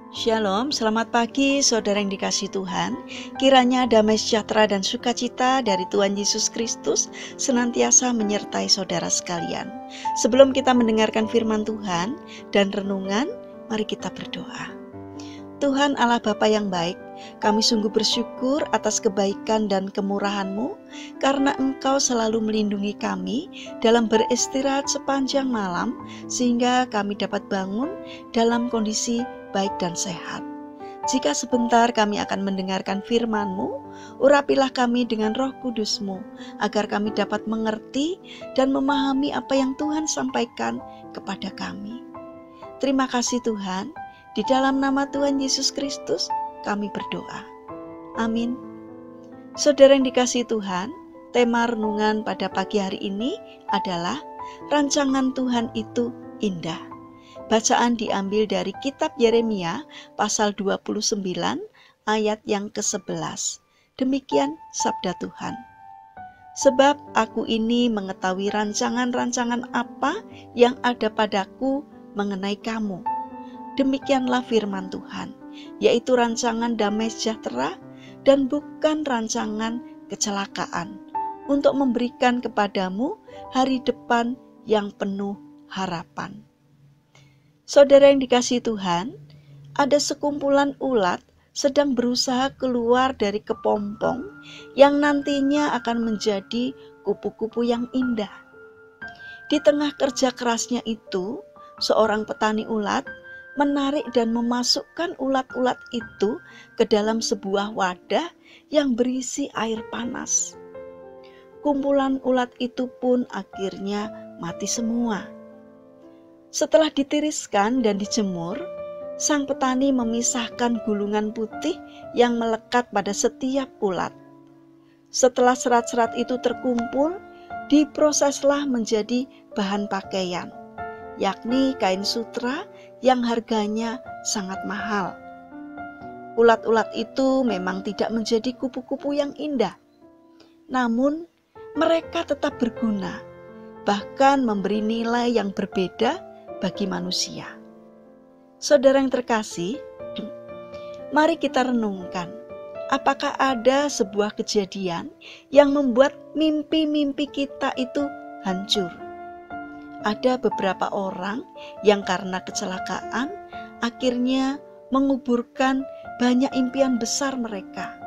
Shalom, selamat pagi saudara yang dikasihi Tuhan. Kiranya damai sejahtera dan sukacita dari Tuhan Yesus Kristus senantiasa menyertai saudara sekalian. Sebelum kita mendengarkan firman Tuhan dan renungan, mari kita berdoa. Tuhan Allah Bapa yang baik, kami sungguh bersyukur atas kebaikan dan kemurahan-Mu, karena Engkau selalu melindungi kami dalam beristirahat sepanjang malam, sehingga kami dapat bangun dalam kondisi baik dan sehat. Jika sebentar kami akan mendengarkan firman-Mu, urapilah kami dengan Roh Kudus-Mu, agar kami dapat mengerti dan memahami apa yang Tuhan sampaikan kepada kami. Terima kasih Tuhan. Di dalam nama Tuhan Yesus Kristus, kami berdoa. Amin. Saudara yang dikasihi Tuhan, tema renungan pada pagi hari ini adalah rancangan Tuhan itu indah. Bacaan diambil dari kitab Yeremia pasal 29 ayat yang ke-11. Demikian sabda Tuhan. Sebab aku ini mengetahui rancangan-rancangan apa yang ada padaku mengenai kamu. Demikianlah firman Tuhan, yaitu rancangan damai sejahtera dan bukan rancangan kecelakaan, untuk memberikan kepadamu hari depan yang penuh harapan. Saudara yang dikasihi Tuhan, ada sekumpulan ulat sedang berusaha keluar dari kepompong yang nantinya akan menjadi kupu-kupu yang indah. Di tengah kerja kerasnya itu, seorang petani ulat menarik dan memasukkan ulat-ulat itu ke dalam sebuah wadah yang berisi air panas. Kumpulan ulat itu pun akhirnya mati semua. Setelah ditiriskan dan dijemur, sang petani memisahkan gulungan putih yang melekat pada setiap ulat. Setelah serat-serat itu terkumpul, diproseslah menjadi bahan pakaian, yakni kain sutra yang harganya sangat mahal. Ulat-ulat itu memang tidak menjadi kupu-kupu yang indah, namun mereka tetap berguna, bahkan memberi nilai yang berbeda bagi manusia. Saudara yang terkasih, mari kita renungkan, apakah ada sebuah kejadian yang membuat mimpi-mimpi kita itu hancur? Ada beberapa orang yang karena kecelakaan akhirnya menguburkan banyak impian besar mereka.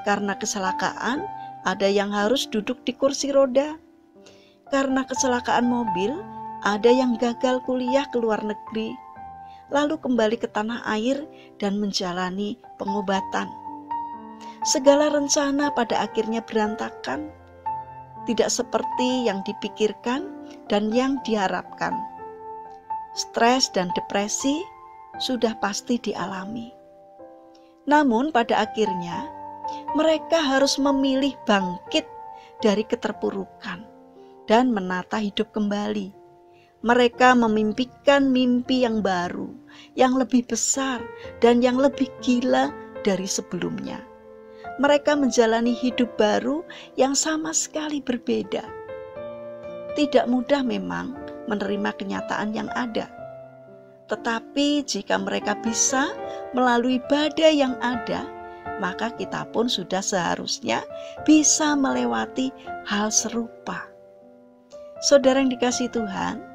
Karena kecelakaan, ada yang harus duduk di kursi roda. Karena kecelakaan mobil, ada yang gagal kuliah ke luar negeri, lalu kembali ke tanah air dan menjalani pengobatan. Segala rencana pada akhirnya berantakan, tidak seperti yang dipikirkan dan yang diharapkan. Stres dan depresi sudah pasti dialami. Namun pada akhirnya mereka harus memilih bangkit dari keterpurukan dan menata hidup kembali. Mereka memimpikan mimpi yang baru, yang lebih besar dan yang lebih gila dari sebelumnya. Mereka menjalani hidup baru yang sama sekali berbeda. Tidak mudah memang menerima kenyataan yang ada. Tetapi jika mereka bisa melalui badai yang ada, maka kita pun sudah seharusnya bisa melewati hal serupa. Saudara yang dikasihi Tuhan,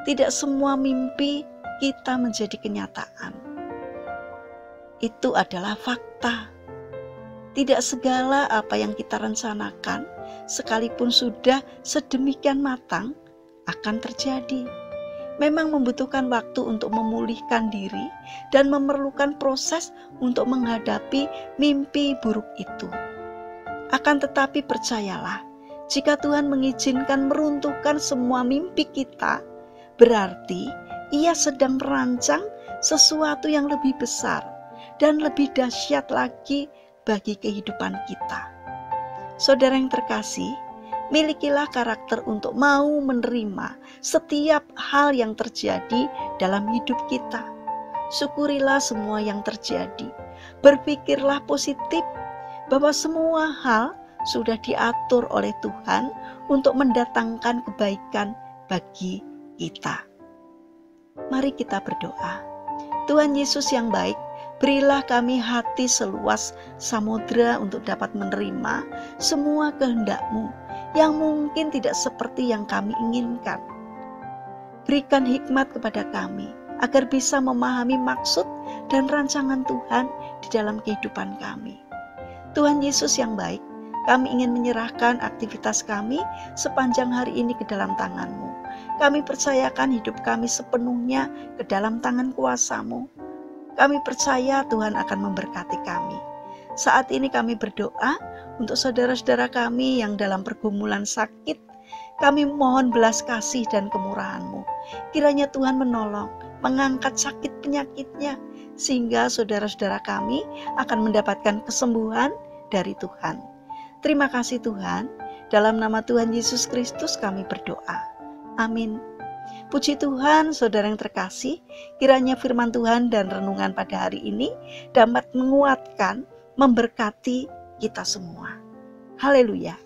tidak semua mimpi kita menjadi kenyataan. Itu adalah fakta. Tidak segala apa yang kita rencanakan, sekalipun sudah sedemikian matang, akan terjadi. Memang membutuhkan waktu untuk memulihkan diri dan memerlukan proses untuk menghadapi mimpi buruk itu. Akan tetapi percayalah, jika Tuhan mengizinkan meruntuhkan semua mimpi kita, berarti Ia sedang merancang sesuatu yang lebih besar dan lebih dahsyat lagi bagi kehidupan kita. Saudara yang terkasih, milikilah karakter untuk mau menerima setiap hal yang terjadi dalam hidup kita. Syukurilah semua yang terjadi. Berpikirlah positif bahwa semua hal sudah diatur oleh Tuhan untuk mendatangkan kebaikan bagi kita. Mari kita berdoa. Tuhan Yesus yang baik, berilah kami hati seluas samudera untuk dapat menerima semua kehendak-Mu yang mungkin tidak seperti yang kami inginkan. Berikan hikmat kepada kami, agar bisa memahami maksud dan rancangan Tuhan di dalam kehidupan kami. Tuhan Yesus yang baik, kami ingin menyerahkan aktivitas kami sepanjang hari ini ke dalam tangan-Mu. Kami percayakan hidup kami sepenuhnya ke dalam tangan kuasa-Mu. Kami percaya Tuhan akan memberkati kami. Saat ini kami berdoa untuk saudara-saudara kami yang dalam pergumulan sakit. Kami mohon belas kasih dan kemurahan-Mu. Kiranya Tuhan menolong, mengangkat sakit penyakitnya, sehingga saudara-saudara kami akan mendapatkan kesembuhan dari Tuhan. Terima kasih Tuhan, dalam nama Tuhan Yesus Kristus kami berdoa. Amin. Puji Tuhan, saudara yang terkasih, kiranya firman Tuhan dan renungan pada hari ini dapat menguatkan, memberkati kita semua. Haleluya.